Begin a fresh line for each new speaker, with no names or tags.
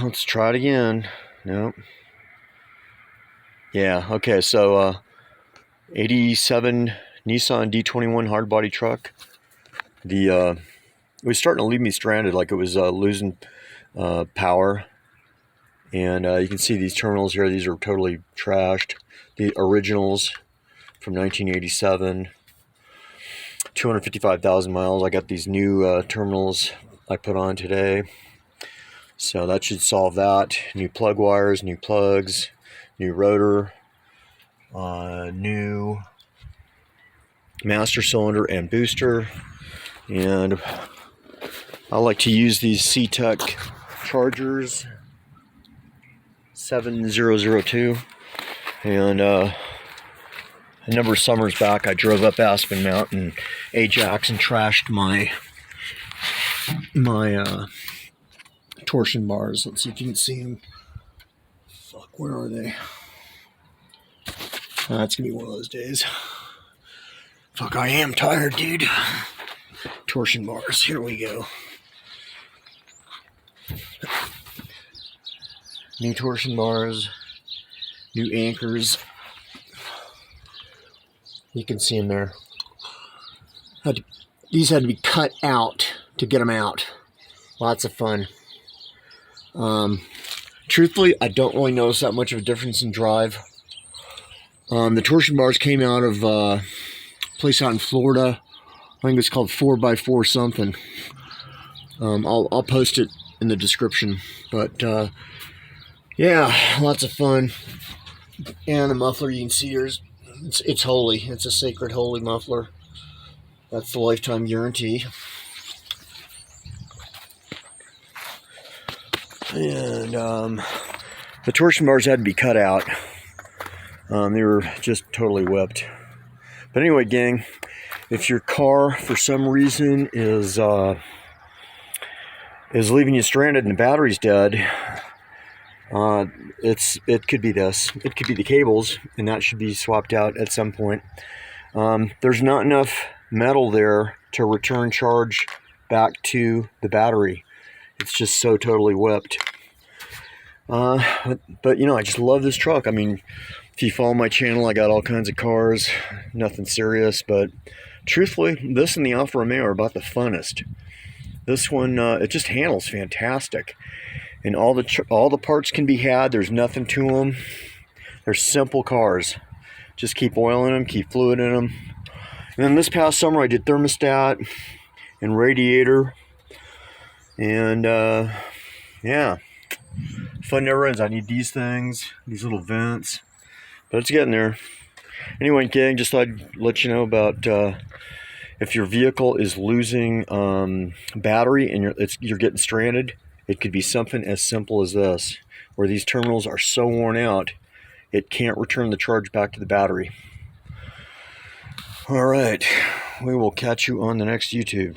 let's try it again. Nope. Yeah, okay, so 87 Nissan D21 hardbody truck. It was starting to leave me stranded, like it was losing power. And you can see these terminals here, these are totally trashed. The originals from 1987, 255,000 miles. I got these new terminals I put on today. So that should solve that. New plug wires, new plugs, new rotor, new master cylinder and booster. And I like to use these C-Tech chargers, 7002. And a number of summers back, I drove up Aspen Mountain, Ajax, and trashed my torsion bars. Let's see if you can see them. Fuck, where are they? It's gonna be one of those days. Fuck, I am tired, dude. Torsion bars, here we go. New torsion bars, new anchors. You can see them there. These had to be cut out to get them out. Lots of fun. Truthfully, I don't really notice that much of a difference in drive. The torsion bars came out of a place out in Florida. I think it's called 4x4 something. I'll post it in the description. But yeah, lots of fun. And the muffler, you can see yours. It's holy. It's a sacred holy muffler. That's the lifetime guarantee. And the torsion bars had to be cut out. They were just totally whipped. But anyway, gang, if your car for some reason is leaving you stranded and the battery's dead, it could be this. It could be the cables, and that should be swapped out at some point. There's not enough metal there to return charge back to the battery. It's just so totally whipped. But you know, I just love this truck. I mean, if you follow my channel, I got all kinds of cars, nothing serious, but truthfully, this and the Alfa Romeo are about the funnest. This one, it just handles fantastic. And all the parts can be had. There's nothing to them. They're simple cars. Just keep oil in them, keep fluid in them. And then this past summer, I did thermostat and radiator. And yeah, fun never ends. I need these things, these little vents, but it's getting there. Anyway, gang, just thought I'd let you know about if your vehicle is losing battery and you're getting stranded. It could be something as simple as this, where these terminals are so worn out, it can't return the charge back to the battery. All right, we will catch you on the next YouTube.